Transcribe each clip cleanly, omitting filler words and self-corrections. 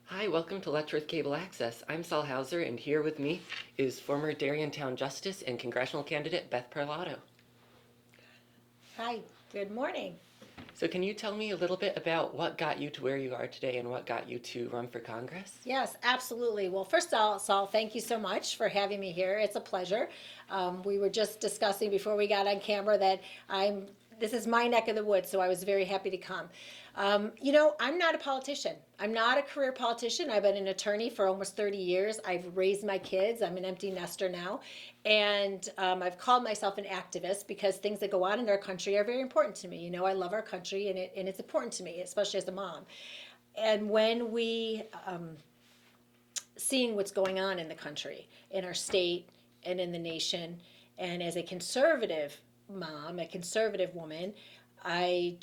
Hi, welcome to Letchworth Cable Access. I'm Saul Hauser, and here with me is former Darien Justice and Congressional candidate Beth Parlato. Hi, good morning. So can you tell me a little bit about what got you to where you are today and what got you to run for Congress? Yes, absolutely. Well, first of all, Saul, thank you so much for having me here. It's a pleasure. We were just discussing before we got on camera that this is my neck of the woods, so I was very happy to come. I'm not a politician. I'm not a career politician. I've been an attorney for almost 30 years. I've raised my kids. I'm an empty nester now. And I've called myself an activist because things that go on in our country are very important to me. I love our country and it's important to me, especially as a mom. And when we seeing what's going on in the country, in our state, and in the nation, and as a conservative mom, a conservative woman, I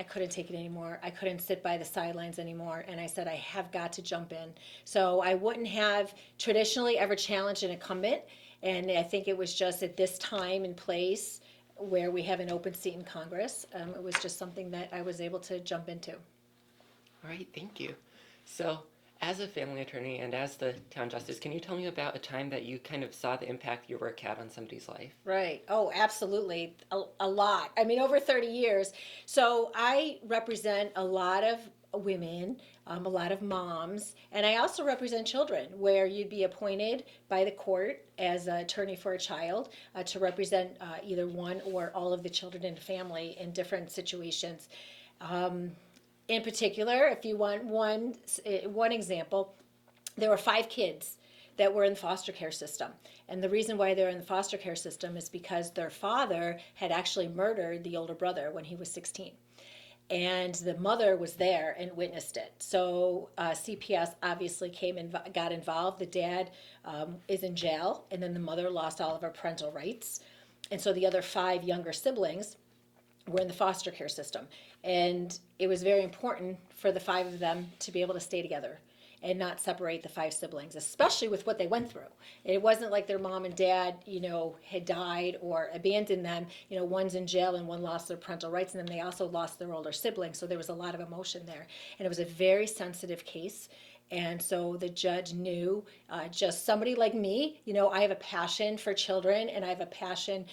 couldn't take it anymore. I couldn't sit by the sidelines anymore, and I said I have got to jump in. So I wouldn't have traditionally ever challenged an incumbent, and I think it was just at this time and place where we have an open seat in Congress. It was just something that I was able to jump into. All right, thank you. So, as a family attorney and as the town justice, can you tell me about a time that you kind of saw the impact your work had on somebody's life? Right. Oh, absolutely. A lot. I mean, over 30 years. So I represent a lot of women, a lot of moms, and I also represent children where you'd be appointed by the court as an attorney for a child to represent either one or all of the children in the family in different situations. In particular, if you want one example, there were 5 kids that were in the foster care system. And the reason why they're in the foster care system is because their father had actually murdered the older brother when he was 16. And the mother was there and witnessed it. So CPS obviously came and got involved. The dad is in jail, and then the mother lost all of her parental rights. And so the other 5 younger siblings were in the foster care system. And it was very important for the 5 of them to be able to stay together and not separate the 5 siblings, especially with what they went through. It wasn't like their mom and dad, had died or abandoned them. One's in jail and one lost their parental rights, and then they also lost their older sibling. So there was a lot of emotion there. And it was a very sensitive case. And so the judge knew, just somebody like me, I have a passion for children and I have a passion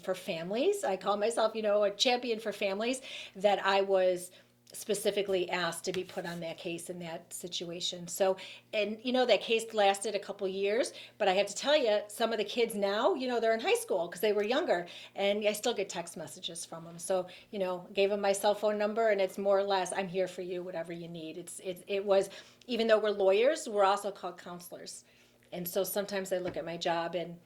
for families. I call myself, a champion for families, that I was specifically asked to be put on that case in that situation. So, and that case lasted a couple years, but I have to tell you, some of the kids now, they're in high school because they were younger, and I still get text messages from them. So, gave them my cell phone number, and it's more or less, I'm here for you, whatever you need. It was, even though we're lawyers, we're also called counselors. And so sometimes I look at my job and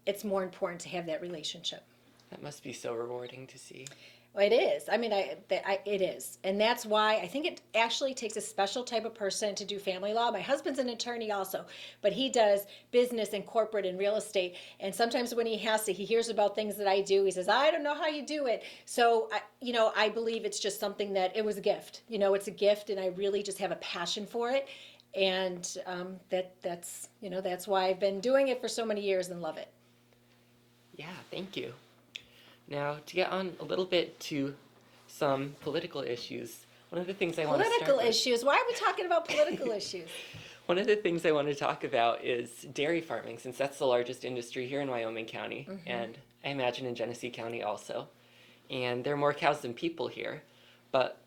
it's more important to have that relationship. That must be so rewarding to see. Well, it is. I mean, it is. And that's why I think it actually takes a special type of person to do family law. My husband's an attorney also, but he does business and corporate and real estate. And sometimes when he hears about things that I do, he says, I don't know how you do it. So, I believe it's just something that it was a gift. It's a gift, and I really just have a passion for it. And that's why I've been doing it for so many years and love it. Yeah, thank you. Now, to get on a little bit to some political issues, one of the things I want to start Political with, issues. Why are we talking about political issues? one of the things I want to talk about is dairy farming, since that's the largest industry here in Wyoming County, and I imagine in Genesee County also. And there are more cows than people here, but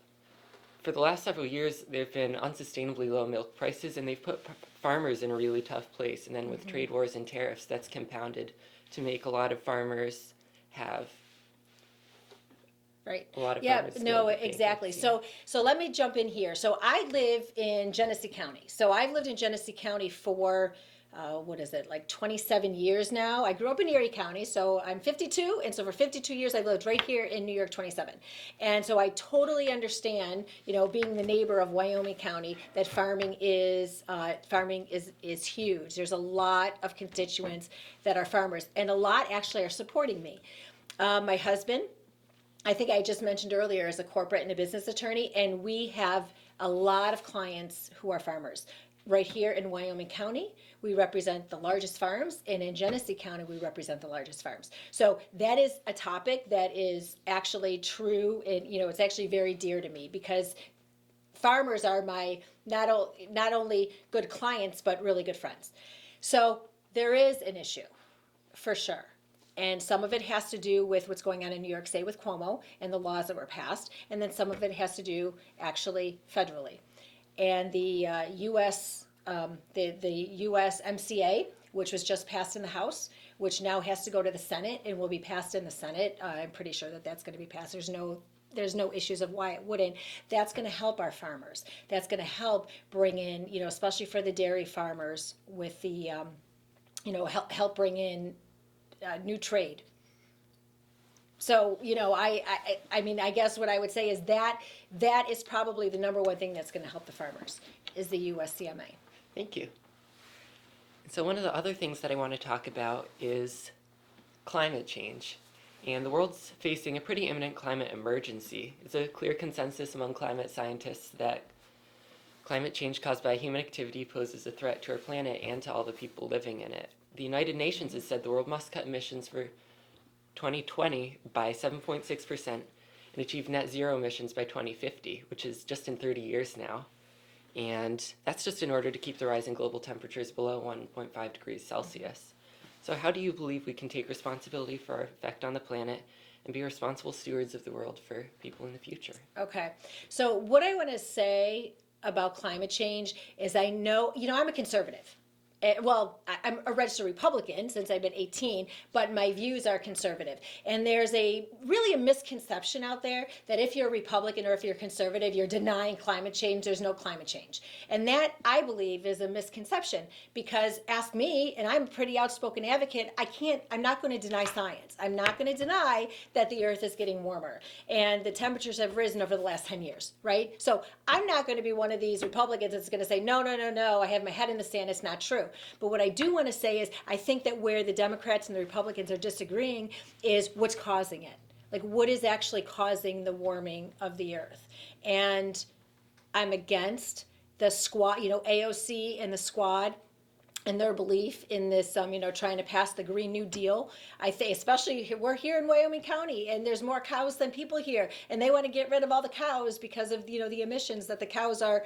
for the last several years, there have been unsustainably low milk prices, and they've put farmers in a really tough place. And then with trade wars and tariffs, that's compounded to make a lot of farmers have Right. a lot of Yeah, farmers no, feel like exactly. bankruptcy. So let me jump in here. So I live in Genesee County. So I've lived in Genesee County for what is it, like 27 years now. I grew up in Erie County, so I'm 52, and so for 52 years I lived right here in New York 27. And so I totally understand, being the neighbor of Wyoming County, that farming is huge. There's a lot of constituents that are farmers, and a lot actually are supporting me. My husband, I think I just mentioned earlier, is a corporate and a business attorney, and we have a lot of clients who are farmers. Right here in Wyoming County, we represent the largest farms, and in Genesee County, we represent the largest farms. So that is a topic that is actually true, and it's actually very dear to me, because farmers are my not only good clients but really good friends. So there is an issue for sure. And some of it has to do with what's going on in New York State with Cuomo and the laws that were passed. And then some of it has to do actually federally. And the U.S. The U.S. MCA, which was just passed in the House, which now has to go to the Senate and will be passed in the Senate. I'm pretty sure that that's going to be passed. There's no issues of why it wouldn't. That's going to help our farmers. That's going to help bring in, especially for the dairy farmers with the, help bring in new trade. So, I mean, I guess what I would say is that is probably the number one thing that's going to help the farmers is the USCMA. Thank you. So one of the other things that I want to talk about is climate change. And the world's facing a pretty imminent climate emergency. It's a clear consensus among climate scientists that climate change caused by human activity poses a threat to our planet and to all the people living in it. The United Nations has said the world must cut emissions for 2020 by 7.6% and achieve net zero emissions by 2050, which is just in 30 years now. And that's just in order to keep the rise in global temperatures below 1.5 degrees Celsius. So how do you believe we can take responsibility for our effect on the planet and be responsible stewards of the world for people in the future? Okay. So what I want to say about climate change is I know, I'm a conservative. I'm a registered Republican since I've been 18, but my views are conservative. And there's really a misconception out there that if you're a Republican or if you're conservative, you're denying climate change. There's no climate change. And that, I believe, is a misconception because ask me, and I'm a pretty outspoken advocate, I'm not going to deny science. I'm not going to deny that the earth is getting warmer and the temperatures have risen over the last 10 years, right? So I'm not going to be one of these Republicans that's going to say, no, I have my head in the sand, it's not true. But what I do want to say is I think that where the Democrats and the Republicans are disagreeing is what's causing it. Like what is actually causing the warming of the earth. And I'm against the squad, AOC and the squad and their belief in this, trying to pass the Green New Deal. I think, especially we're here in Wyoming County, and there's more cows than people here, and they want to get rid of all the cows because of the emissions that the cows are.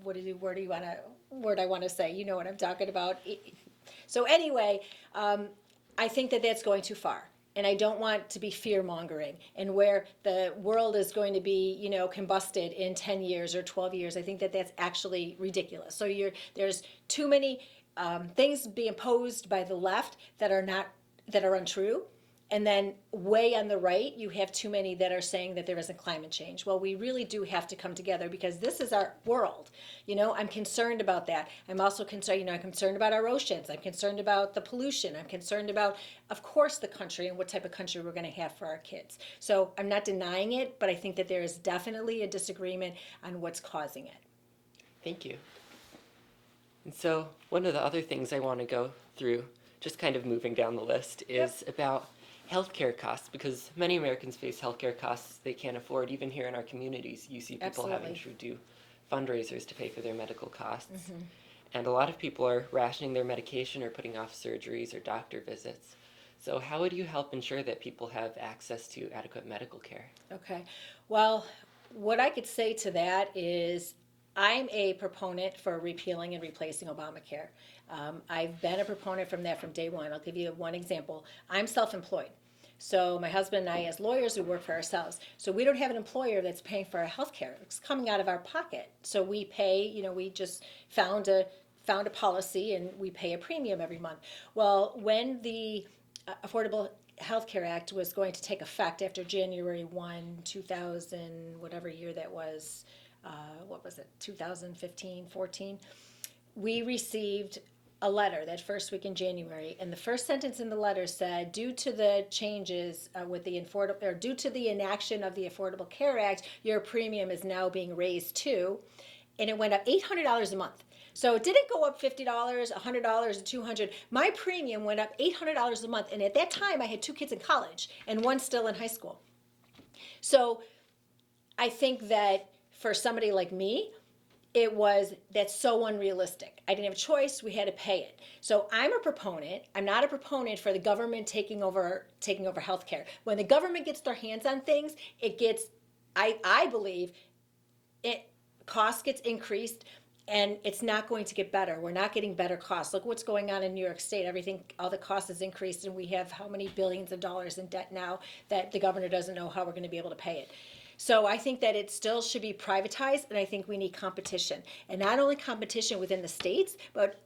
What word I want to say? You know what I'm talking about. So anyway, I think that that's going too far. And I don't want to be fear-mongering and where the world is going to be, combusted in 10 years or 12 years. I think that that's actually ridiculous. So there's too many things being posed by the left that are untrue. And then way on the right, you have too many that are saying that there isn't climate change. Well, we really do have to come together because this is our world. I'm concerned about that. I'm also concerned, I'm concerned about our oceans. I'm concerned about the pollution. I'm concerned about, of course, the country and what type of country we're going to have for our kids. So I'm not denying it, but I think that there is definitely a disagreement on what's causing it. Thank you. And so one of the other things I want to go through, just kind of moving down the list, is about healthcare costs, because many Americans face healthcare costs they can't afford. Even here in our communities, you see people Absolutely. having to do fundraisers to pay for their medical costs. Mm-hmm. And a lot of people are rationing their medication or putting off surgeries or doctor visits. So how would you help ensure that people have access to adequate medical care? Okay. Well, what I could say to that is I'm a proponent for repealing and replacing Obamacare. I've been a proponent from day one. I'll give you one example. I'm self-employed. So my husband and I, as lawyers, we work for ourselves. So we don't have an employer that's paying for our health care. It's coming out of our pocket. So we pay, we just found a policy and we pay a premium every month. Well, when the Affordable Health Care Act was going to take effect after January 1, 2000, whatever year that was, 2015, 14, we received a letter that first week in January, and the first sentence in the letter said, due to the changes due to the enaction of the Affordable Care Act, your premium is now being raised to, and it went up $800 a month. So it didn't go up $50, $100, $200. My premium went up $800 a month, and at that time I had 2 kids in college and one still in high school. So I think that for somebody like me, that's so unrealistic. I didn't have a choice. We had to pay it. So I'm a proponent. I'm not a proponent for the government taking over healthcare. When the government gets their hands on things, it gets, I believe, cost gets increased, and it's not going to get better. We're not getting better costs. Look what's going on in New York State. Everything, all the costs has increased, and we have how many billions of dollars in debt now that the governor doesn't know how we're going to be able to pay it. So I think that it still should be privatized, and I think we need competition, and not only competition within the states, but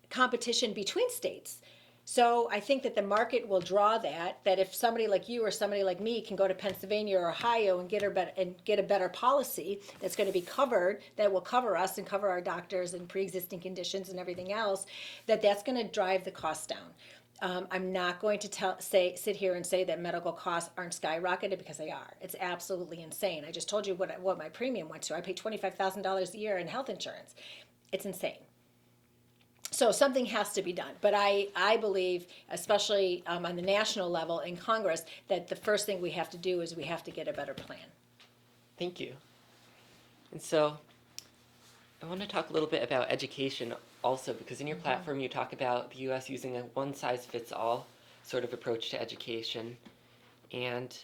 competition between states. So I think that the market will draw that if somebody like you or somebody like me can go to Pennsylvania or Ohio and get a better policy that's going to be covered, that will cover us and cover our doctors and pre-existing conditions and everything else, that's going to drive the cost down. I'm not going to sit here and say that medical costs aren't skyrocketed, because they are. It's absolutely insane. I just told you what my premium went to. I pay $25,000 a year in health insurance. It's insane. So something has to be done. But I believe, especially on the national level in Congress, that the first thing we have to do is we have to get a better plan. Thank you. And so I want to talk a little bit about education also, because in your platform you talk about the U.S. using a one-size-fits-all sort of approach to education. And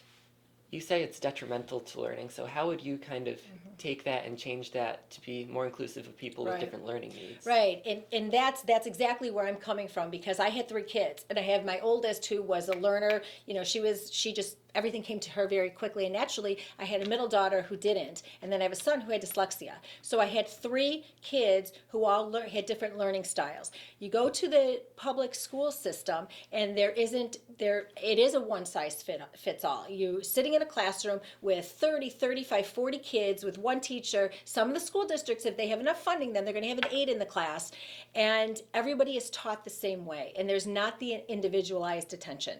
you say it's detrimental to learning. So how would you kind of take that and change that to be more inclusive of people with different learning needs? Right, and that's exactly where I'm coming from, because I had 3 kids, and I have my oldest, who was a learner. You know, she just everything came to her very quickly and naturally. I had a middle daughter who didn't, and then I have a son who had dyslexia. So I had 3 kids who all had different learning styles. You go to the public school system, and it is a one size fits all. You sitting in a classroom with 30, 35, 40 kids with one teacher. Some of the school districts, if they have enough funding, then they're going to have an aide in the class, and everybody is taught the same way, and there's not the individualized attention.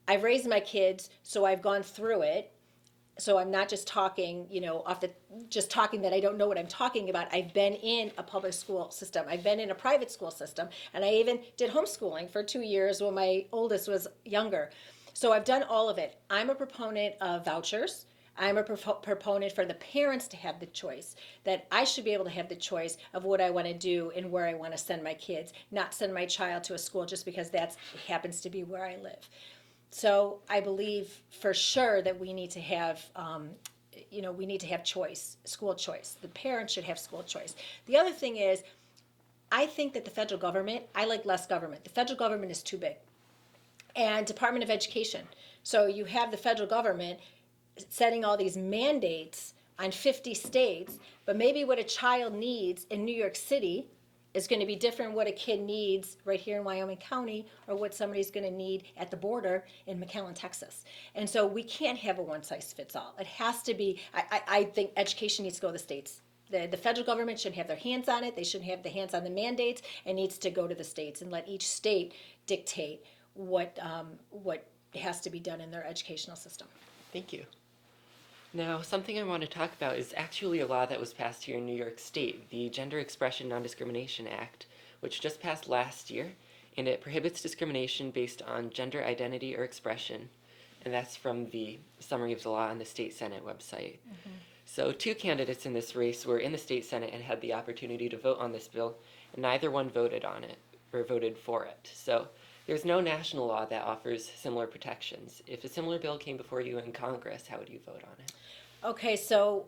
I've raised my kids, so I've gone through it. So I'm not just talking, just talking that I don't know what I'm talking about. I've been in a public school system. I've been in a private school system, and I even did homeschooling for 2 years when my oldest was younger. So I've done all of it. I'm a proponent of vouchers. I'm a proponent for the parents to have the choice, that I should be able to have the choice of what I want to do and where I want to send my kids, not send my child to a school just because that happens to be where I live. So I believe for sure that we need to have, choice, school choice. The parents should have school choice. The other thing is, I think that the federal government, I like less government. The federal government is too big. And Department of Education. So you have the federal government setting all these mandates on 50 states, but maybe what a child needs in New York City is going to be different what a kid needs right here in Wyoming County, or what somebody's going to need at the border in McAllen, Texas. And so we can't have a one-size-fits-all. It has to be, I think education needs to go to the states. The federal government should have their hands on it. They shouldn't have the hands on the mandates. It needs to go to the states and let each state dictate what has to be done in their educational system. Thank you. Now, something I want to talk about is actually a law that was passed here in New York State, the Gender Expression Non-Discrimination Act, which just passed last year, and it prohibits discrimination based on gender identity or expression, and that's from the summary of the law on the State Senate website. So 2 candidates in this race were in the State Senate and had the opportunity to vote on this bill, and neither one voted on it, or voted for it. So there's no national law that offers similar protections. If a similar bill came before you in Congress, how would you vote on it? Okay, so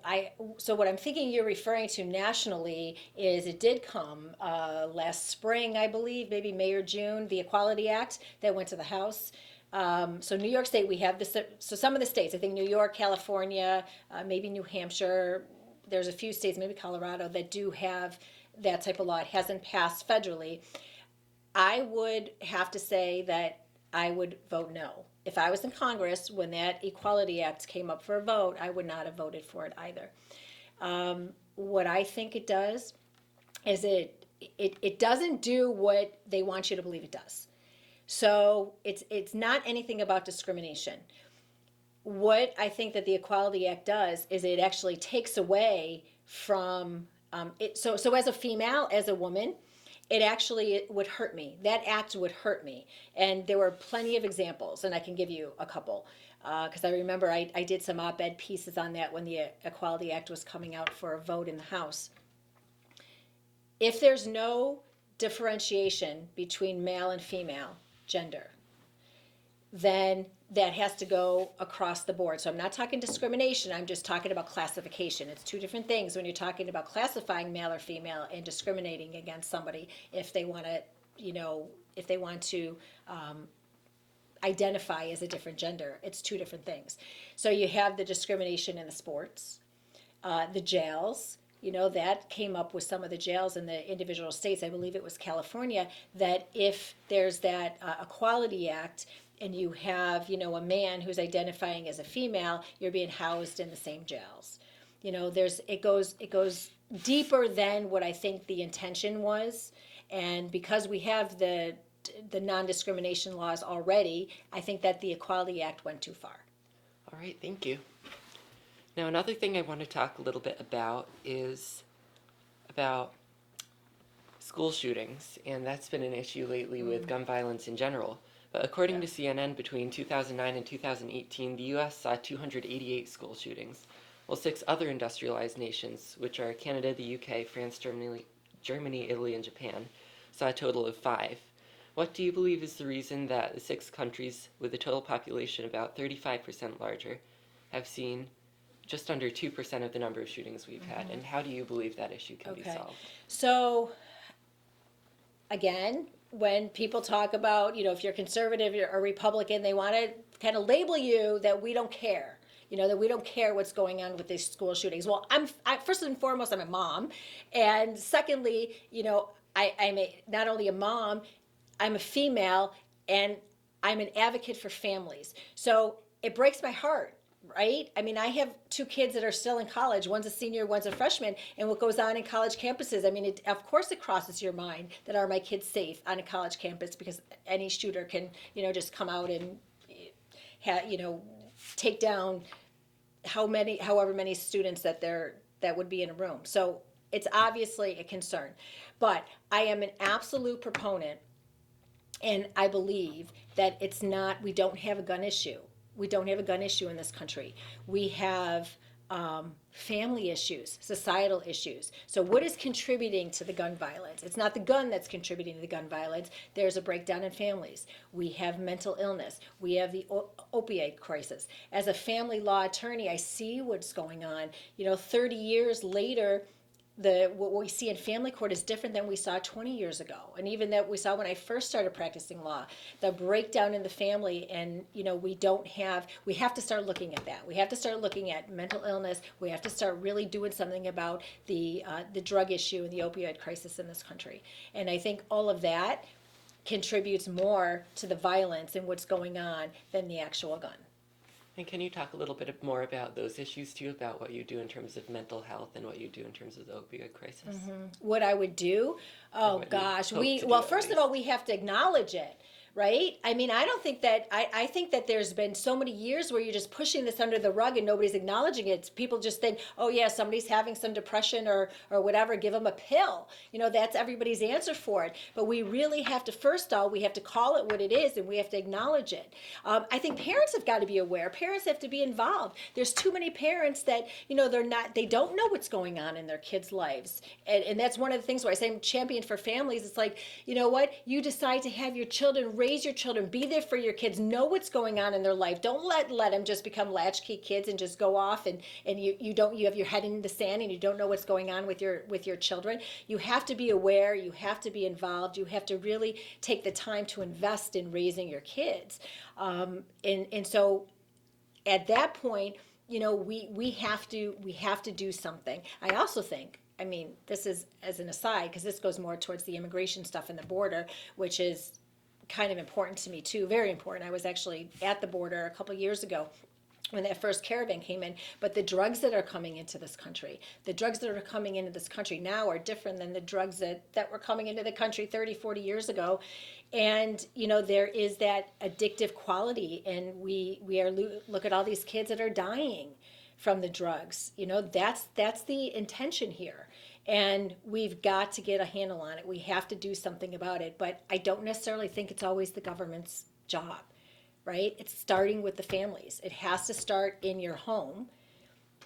what I'm thinking you're referring to nationally is it did come last spring, I believe, maybe May or June, the Equality Act that went to the House. So New York State, we have this. So some of the states, I think New York, California, maybe New Hampshire. There's a few states, maybe Colorado, that do have that type of law. It hasn't passed federally. I would have to say that I would vote no. If I was in Congress when that Equality Act came up for a vote, I would not have voted for it either. What I think it does is it doesn't do what they want you to believe it does. So it's not anything about discrimination. What I think that the Equality Act does is it actually takes away from it. So as a female, as a woman, it would hurt me. That act would hurt me. And there were plenty of examples, and I can give you a couple. Because I remember I did some op-ed pieces on that when the Equality Act was coming out for a vote in the House. If there's no differentiation between male and female gender, then that has to go across the board. So I'm not talking discrimination, I'm just talking about classification. It's two different things when you're talking about classifying male or female and discriminating against somebody if they want to, if they want to identify as a different gender. It's two different things. So you have the discrimination in the sports, the jails. That came up with some of the jails in the individual states. I believe it was California, that if there's that Equality Act and you have, a man who's identifying as a female, you're being housed in the same jails. It goes deeper than what I think the intention was. And because we have the non-discrimination laws already, I think that the Equality Act went too far. All right, thank you. Now, another thing I want to talk a little bit about is about school shootings, and that's been an issue lately with gun violence in general. But according to CNN, between 2009 and 2018, the U.S. saw 288 school shootings, while 6 other industrialized nations, which are Canada, the UK, France, Germany, Italy, and Japan, saw a total of 5. What do you believe is the reason that the 6 countries, with a total population about 35% larger, have seen just under 2% of the number of shootings we've had, and how do you believe that issue can be solved? So, again, when people talk about, if you're conservative or Republican, they want to kind of label you that we don't care. That we don't care what's going on with these school shootings. Well, first and foremost, I'm a mom. And secondly, I'm not only a mom, I'm a female, and I'm an advocate for families. So it breaks my heart, right? I mean, I have 2 kids that are still in college. One's a senior, one's a freshman. And what goes on in college campuses, I mean, of course it crosses your mind that are my kids safe on a college campus, because any shooter can, just come out and, take down however many students that would be in a room. So it's obviously a concern. But I am an absolute proponent, and I believe that we don't have a gun issue. We don't have a gun issue in this country. We have family issues, societal issues. So what is contributing to the gun violence? It's not the gun that's contributing to the gun violence. There's a breakdown in families. We have mental illness. We have the opioid crisis. As a family law attorney, I see what's going on. 30 years later, what we see in family court is different than we saw 20 years ago, and even that we saw when I first started practicing law. The breakdown in the family, and we have to start looking at that. We have to start looking at mental illness. We have to start really doing something about the drug issue and the opioid crisis in this country. And I think all of that contributes more to the violence and what's going on than the actual gun. And can you talk a little bit more about those issues too, about what you do in terms of mental health and what you do in terms of the opioid crisis? What I would do? Oh gosh, first of all, we have to acknowledge it. Right? I mean, I don't think that, I think that there's been so many years where you're just pushing this under the rug and nobody's acknowledging it. People just think, oh yeah, somebody's having some depression or whatever, give them a pill. That's everybody's answer for it. But we really have to, first of all, we have to call it what it is, and we have to acknowledge it. I think parents have got to be aware. Parents have to be involved. There's too many parents that, they don't know what's going on in their kids' lives. And that's one of the things where I say I'm champion for families. It's like, you decide to have your children, raise your children, be there for your kids, know what's going on in their life. Don't let them just become latchkey kids and just go off and you have your head in the sand and you don't know what's going on with your children. You have to be aware, you have to be involved, you have to really take the time to invest in raising your kids. And so at that point, we have to do something. I also think, I mean, this is as an aside, because this goes more towards the immigration stuff and the border, which is kind of important to me too, very important. I was actually at the border a couple years ago when that first caravan came in, but the drugs that are coming into this country, now are different than the drugs that were coming into the country 30, 40 years ago. And, there is that addictive quality, and look at all these kids that are dying from the drugs. That's the intention here. And we've got to get a handle on it. We have to do something about it. But I don't necessarily think it's always the government's job, right? It's starting with the families. It has to start in your home.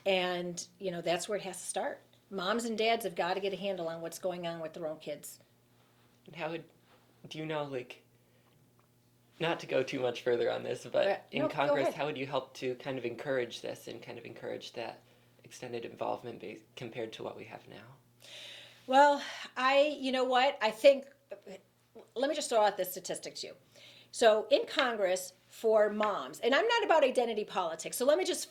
And, that's where it has to start. Moms and dads have got to get a handle on what's going on with their own kids. And do you know, not to go too much further on this, but in No, go Congress, ahead. how would you help to kind of encourage this and kind of encourage that extended involvement compared to what we have now? Well, you know what? I think, let me just throw out this statistic to you. So in Congress for moms, and I'm not about identity politics. So let me just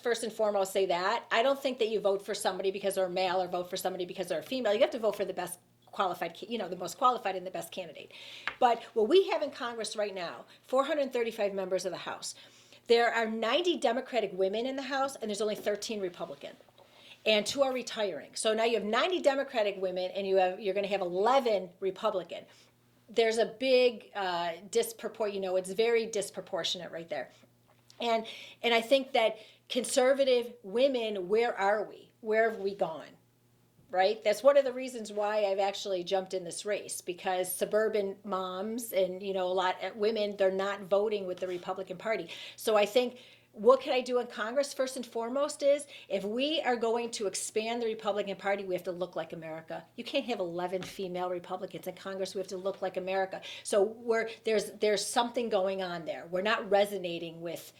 first and foremost say that I don't think that you vote for somebody because they're male or vote for somebody because they're a female. You have to vote for the best qualified, the most qualified and the best candidate. But what we have in Congress right now, 435 members of the House, there are 90 Democratic women in the House, and there's only 13 Republican. And 2 are retiring. So now you have 90 Democratic women, and you're going to have 11 Republican. There's a big it's very disproportionate right there. And I think that conservative women, where are we? Where have we gone? Right? That's one of the reasons why I've actually jumped in this race, because suburban moms and a lot of women, they're not voting with the Republican Party. So I think, what can I do in Congress? First and foremost is, if we are going to expand the Republican Party, we have to look like America. You can't have 11 female Republicans in Congress. We have to look like America. So there's something going on there. We're not resonating with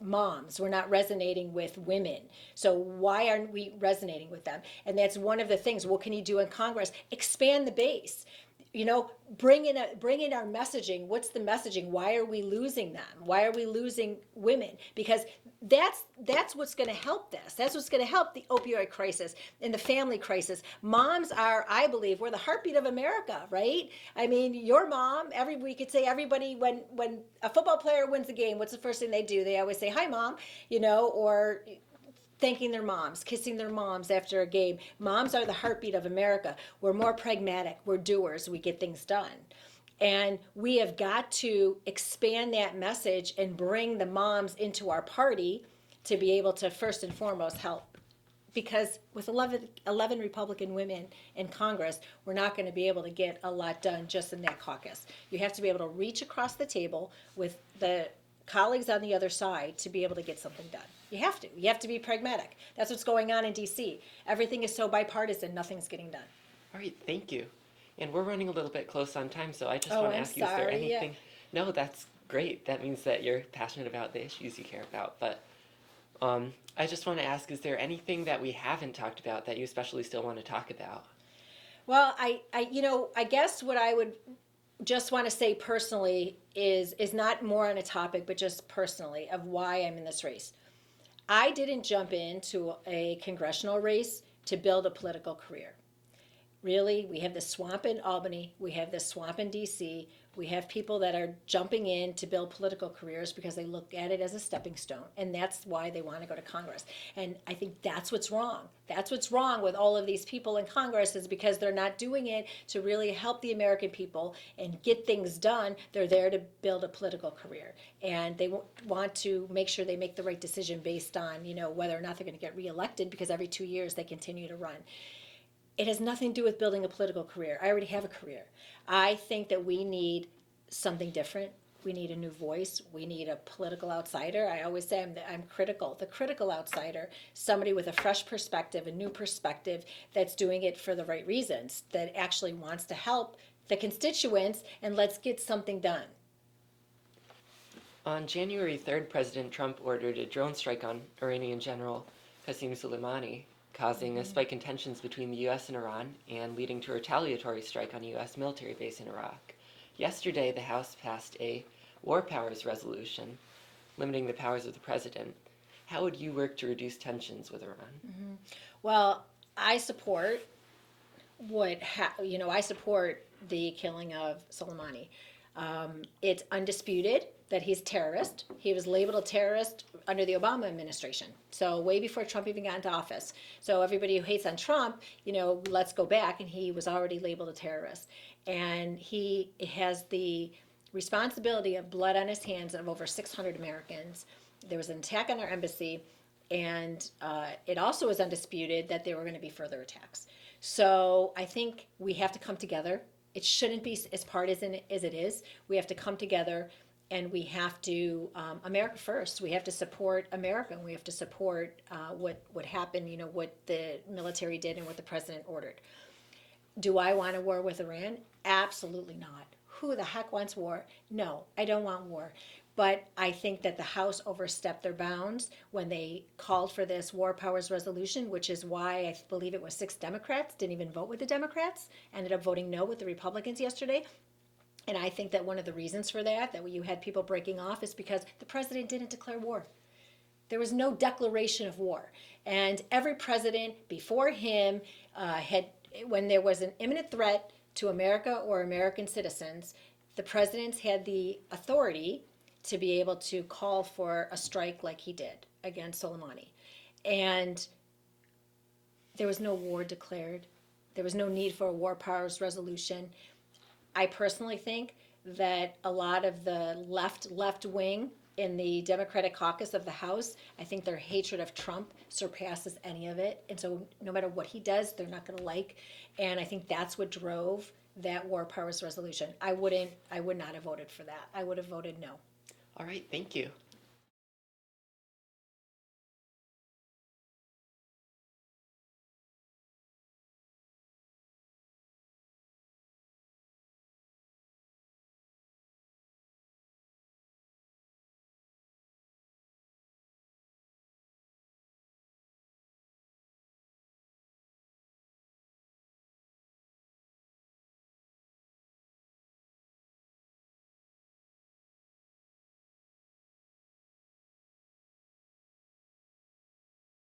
moms. We're not resonating with women. So why aren't we resonating with them? And that's one of the things. What can you do in Congress? Expand the base. Bring in our messaging. What's the messaging? Why are we losing them? Why are we losing women? Because that's what's going to help this. That's what's going to help the opioid crisis and the family crisis. Moms are, I believe, we're the heartbeat of America, right? I mean, your mom. We could say everybody, when a football player wins the game, what's the first thing they do? They always say, "Hi, Mom," or thanking their moms, kissing their moms after a game. Moms are the heartbeat of America. We're more pragmatic. We're doers. We get things done. And we have got to expand that message and bring the moms into our party to be able to, first and foremost, help. Because with 11 Republican women in Congress, we're not going to be able to get a lot done just in that caucus. You have to be able to reach across the table with the colleagues on the other side to be able to get something done. You have to be pragmatic. That's what's going on in DC. Everything is so bipartisan, nothing's getting done. All right, thank you. And we're running a little bit close on time, so I just Oh, want to I'm ask you, is there sorry, anything? No, that's great. That means that you're passionate about the issues you care about. But I just want to ask, is there anything that we haven't talked about that you especially still want to talk about? Well, I guess what I would just want to say personally is not more on a topic, but just personally of why I'm in this race. I didn't jump into a congressional race to build a political career. Really, we have the swamp in Albany, we have the swamp in DC, we have people that are jumping in to build political careers because they look at it as a stepping stone, and that's why they want to go to Congress. And I think that's what's wrong. That's what's wrong with all of these people in Congress, is because they're not doing it to really help the American people and get things done. They're there to build a political career, and they want to make sure they make the right decision based on whether or not they're going to get reelected, because every 2 years they continue to run. It has nothing to do with building a political career. I already have a career. I think that we need something different. We need a new voice. We need a political outsider. I always say I'm critical. The critical outsider, somebody with a fresh perspective, a new perspective, that's doing it for the right reasons, that actually wants to help the constituents, and let's get something done. On January 3rd, President Trump ordered a drone strike on Iranian General Qasem Soleimani, causing a spike in tensions between the U.S. and Iran and leading to a retaliatory strike on a U.S. military base in Iraq. Yesterday, the House passed a war powers resolution limiting the powers of the president. How would you work to reduce tensions with Iran? Well, I support I support the killing of Soleimani. It's undisputed that he's a terrorist. He was labeled a terrorist under the Obama administration, so way before Trump even got into office. So everybody who hates on Trump, let's go back, and he was already labeled a terrorist. And he has the responsibility of blood on his hands of over 600 Americans. There was an attack on our embassy, and it also is undisputed that there were going to be further attacks. So I think we have to come together. It shouldn't be as partisan as it is. We have to come together, and we have to, America first. We have to support America, and we have to support what happened, what the military did and what the president ordered. Do I want a war with Iran? Absolutely not. who the heck wants war? No, I don't want war. But I think that the House overstepped their bounds when they called for this war powers resolution, which is why I believe it was 6 Democrats didn't even vote with the Democrats, ended up voting no with the Republicans yesterday. And I think that one of the reasons for that you had people breaking off, is because the president didn't declare war. There was no declaration of war. And every president before him when there was an imminent threat to America or American citizens, the presidents had the authority to be able to call for a strike like he did against Soleimani. And there was no war declared. There was no need for a war powers resolution. I personally think that a lot of the left wing in the Democratic caucus of the House, I think their hatred of Trump surpasses any of it. And so no matter what he does, they're not going to like. And I think that's what drove that war powers resolution. I would not have voted for that. I would have voted no. All right, thank you.